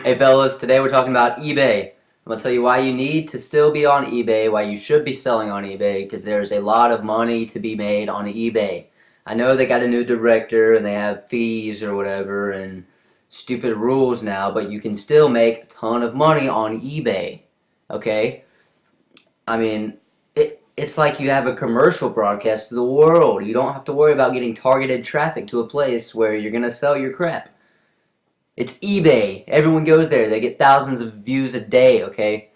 Hey fellas, today we're talking about eBay. I'm going to tell you why you need to still be on eBay, why you should be selling on eBay, because there's a lot of money to be made on eBay. I know they got a new director and they have fees or whatever and stupid rules now, but you can still make a ton of money on eBay. Okay? I mean, it's like you have a commercial broadcast to the world. You don't have to worry about getting targeted traffic to a place where you're going to sell your crap. It's eBay. Everyone goes there. They get thousands of views a day, okay?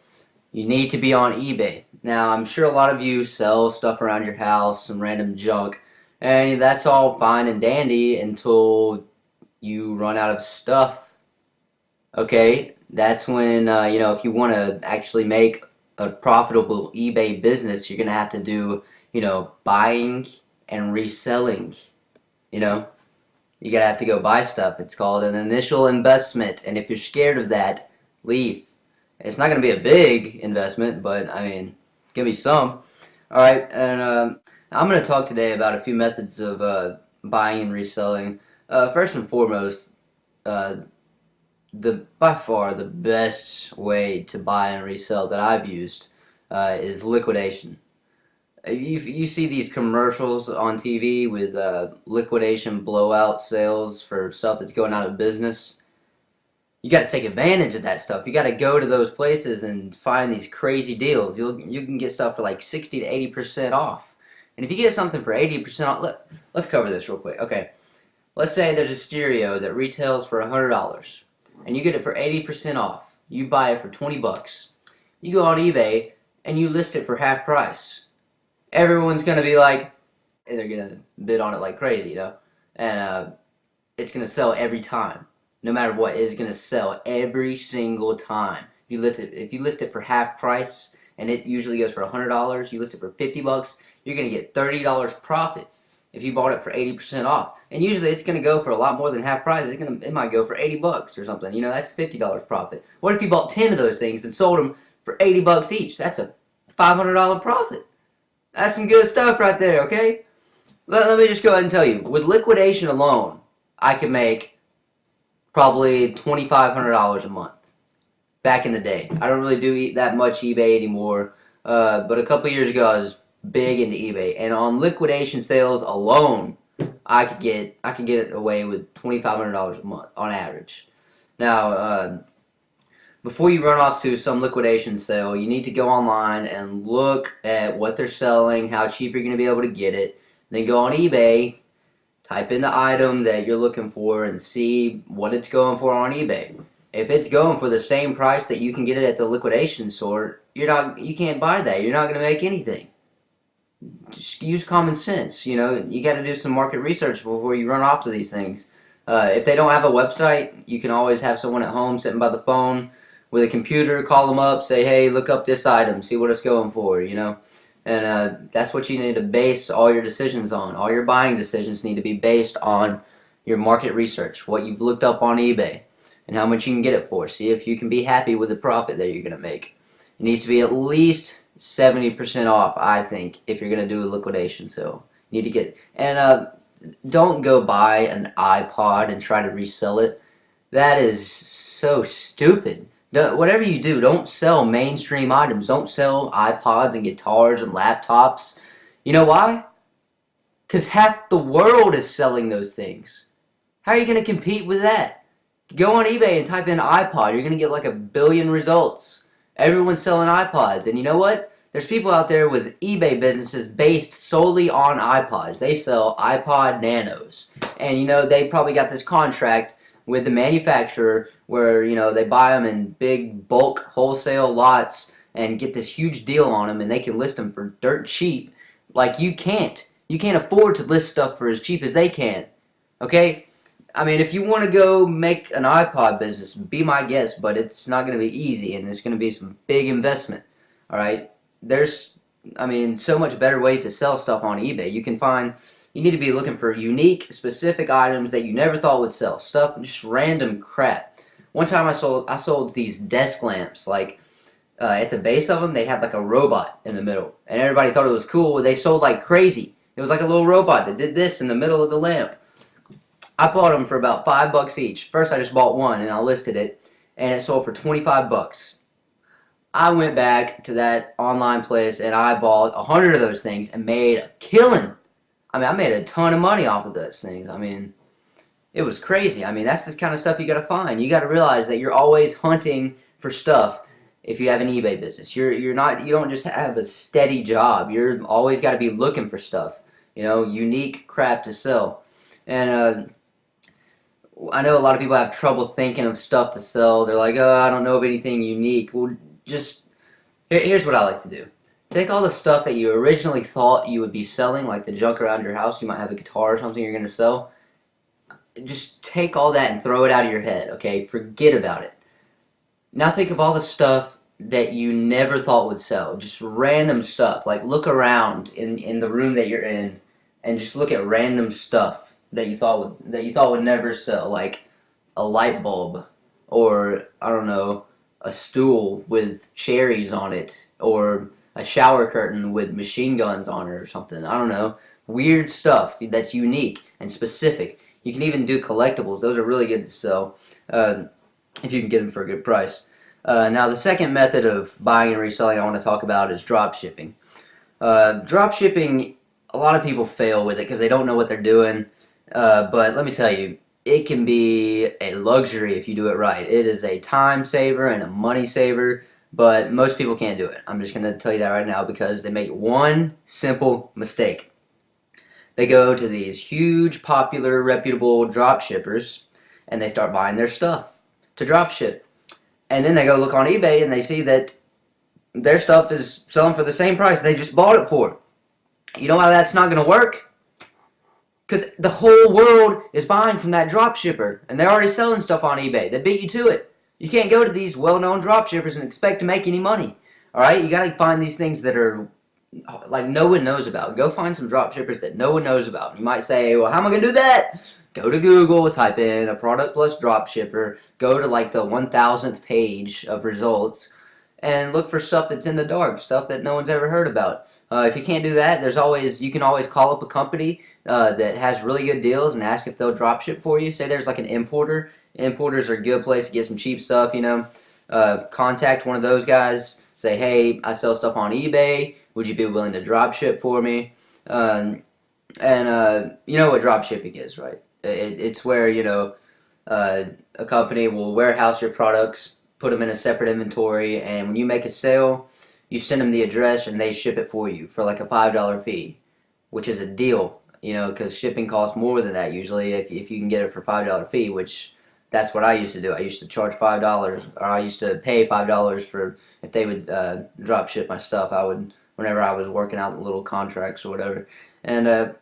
You need to be on eBay. Now, I'm sure a lot of you sell stuff around your house, some random junk, and that's all fine and dandy until you run out of stuff, okay? That's when, if you want to actually make a profitable eBay business, you're going to have to do, buying and reselling, you know? You're going to have to go buy stuff. It's called an initial investment. And if you're scared of that, leave. It's not going to be a big investment, but, it's going to be some. Alright, and I'm going to talk today about a few methods of buying and reselling. First and foremost, by far the best way to buy and resell that I've used is liquidation. You see these commercials on TV with liquidation blowout sales for stuff that's going out of business. You got to take advantage of that stuff. You got to go to those places and find these crazy deals. You can get stuff for like 60 to 80% off. And if you get something for 80% off, let's cover this real quick. Okay, let's say there's a stereo that retails for $100, and you get it for 80% off. You buy it for 20 bucks. You go on eBay and you list it for half price. Everyone's going to be like, and they're going to bid on it like crazy, and it's going to sell every time. No matter what, it's going to sell every single time. If you list it for half price, and it usually goes for $100, you list it for 50 bucks, you're going to get $30 profit if you bought it for 80% off. And usually it's going to go for a lot more than half price. It might go for 80 bucks or something. That's $50 profit. What if you bought 10 of those things and sold them for 80 bucks each? That's a $500 profit. That's some good stuff right there, okay? Let me just go ahead and tell you. With liquidation alone, I could make probably $2,500 a month. Back in the day. I don't really do that much eBay anymore. But a couple years ago, I was big into eBay. And on liquidation sales alone, I could get it away with $2,500 a month on average. Now, before you run off to some liquidation sale, you need to go online and look at what they're selling, how cheap you're going to be able to get it. Then go on eBay, type in the item that you're looking for, and see what it's going for on eBay. If it's going for the same price that you can get it at the liquidation store, you can't buy that. You're not going to make anything. Just use common sense. You got to do some market research before you run off to these things. If they don't have a website, you can always have someone at home sitting by the phone with a computer, call them up, say, hey, look up this item, see what it's going for, And that's what you need to base all your decisions on. All your buying decisions need to be based on your market research, what you've looked up on eBay, and how much you can get it for. See if you can be happy with the profit that you're going to make. It needs to be at least 70% off, I think, if you're going to do a liquidation sale. You need to get, and don't go buy an iPod and try to resell it. That is so stupid. Whatever you do, don't sell mainstream items. Don't sell iPods and guitars and laptops. You know why? Because half the world is selling those things. How are you going to compete with that? Go on eBay and type in iPod. You're going to get like 1 billion results. Everyone's selling iPods. And you know what? There's people out there with eBay businesses based solely on iPods. They sell iPod Nanos. And they probably got this contract with the manufacturer where they buy them in big bulk wholesale lots and get this huge deal on them, and they can list them for dirt cheap. Like you can't afford to list stuff for as cheap as they can. Okay, if you want to go make an iPod business, be my guest, but it's not going to be easy, and it's going to be some big investment. All right, there's so much better ways to sell stuff on eBay. You need to be looking for unique, specific items that you never thought would sell. Stuff, just random crap. One time I sold these desk lamps, at the base of them, they had like a robot in the middle. And everybody thought it was cool. They sold like crazy. It was like a little robot that did this in the middle of the lamp. I bought them for about $5 each. First I just bought one and I listed it. and it sold for 25 bucks. I went back to that online place and I bought 100 of those things and made a killing. I mean, I made a ton of money off of those things. I mean, it was crazy. I mean, that's the kind of stuff you got to find. You got to realize that you're always hunting for stuff. If you have an eBay business, you don't just have a steady job. You're always got to be looking for stuff, unique crap to sell. And I know a lot of people have trouble thinking of stuff to sell. They're like, oh, I don't know of anything unique. Well, here's what I like to do. Take all the stuff that you originally thought you would be selling, like the junk around your house. You might have a guitar or something you're going to sell. Just take all that and throw it out of your head, okay? Forget about it. Now think of all the stuff that you never thought would sell. Just random stuff. Like look around in the room that you're in and just look at random stuff that you thought would never sell. Like a light bulb, or I don't know, a stool with cherries on it, or a shower curtain with machine guns on it or something. I don't know. Weird stuff that's unique and specific. You can even do collectibles. Those are really good to sell. If you can get them for a good price. Now the second method of buying and reselling I want to talk about is drop shipping. Drop shipping, a lot of people fail with it because they don't know what they're doing, but let me tell you, it can be a luxury if you do it right. It is a time saver and a money saver, but most people can't do it. I'm just going to tell you that right now because they make one simple mistake. They go to these huge, popular, reputable drop shippers and they start buying their stuff to drop ship. And then they go look on eBay and they see that their stuff is selling for the same price they just bought it for. You know why that's not going to work? Because the whole world is buying from that drop shipper and they're already selling stuff on eBay. They beat you to it. You can't go to these well-known drop shippers and expect to make any money. Alright? You got to find these things that are like no one knows about. Go find some drop shippers that no one knows about. You might say, well, how am I going to do that? Go to Google, type in a product plus drop shipper, go to like the 1000th page of results, and look for stuff that's in the dark, stuff that no one's ever heard about. If you can't do that, you can always call up a company that has really good deals and ask if they'll drop ship for you. Say there's like an importer. Importers are a good place to get some cheap stuff, Contact one of those guys. Say, hey, I sell stuff on eBay. Would you be willing to drop ship for me? You know what drop shipping is, right? It's where, a company will warehouse your products, put them in a separate inventory, and when you make a sale, you send them the address and they ship it for you for like a $5 fee, which is a deal, because shipping costs more than that usually if you can get it for a $5 fee, which that's what I used to do. I used to charge $5, or I used to pay $5 for if they would drop ship my stuff. Whenever I was working out the little contracts or whatever, and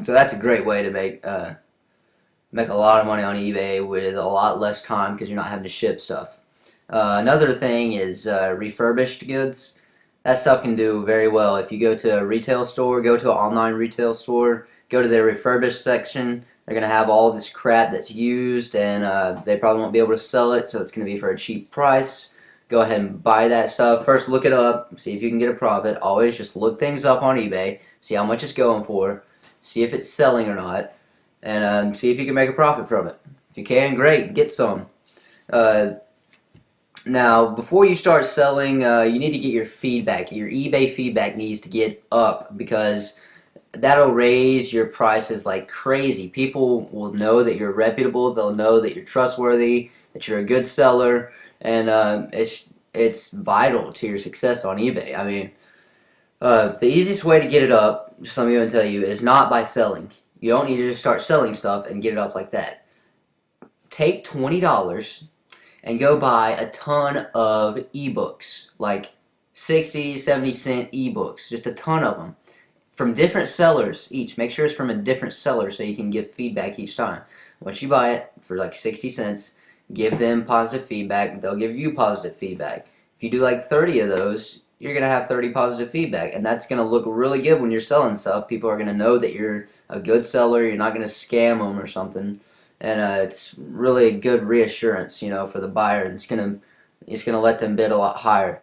so that's a great way to make a lot of money on eBay with a lot less time because you're not having to ship stuff. Another thing is refurbished goods. That stuff can do very well. If you go to a retail store, go to an online retail store, go to their refurbished section, they're going to have all this crap that's used and they probably won't be able to sell it, so it's going to be for a cheap price. Go ahead and buy that stuff. First look it up, see if you can get a profit. Always just look things up on eBay, see how much it's going for, see if it's selling or not, and see if you can make a profit from it. If you can, great, get some. Now, before you start selling, you need to get your feedback. Your eBay feedback needs to get up because that'll raise your prices like crazy. People will know that you're reputable, they'll know that you're trustworthy, that you're a good seller, and it's vital to your success on eBay. I mean, the easiest way to get it up, just let me go and tell you, is not by selling. You don't need to just start selling stuff and get it up like that. Take $20 and go buy a ton of ebooks, like 60, 70 cent ebooks, just a ton of them, from different sellers each. Make sure it's from a different seller so you can give feedback each time. Once you buy it for like 60 cents, give them positive feedback, they'll give you positive feedback. If you do like 30 of those, you're going to have 30 positive feedback, and that's going to look really good when you're selling stuff. People are going to know that you're a good seller, you're not going to scam them or something, and it's really a good reassurance, for the buyer. It's going to let them bid a lot higher.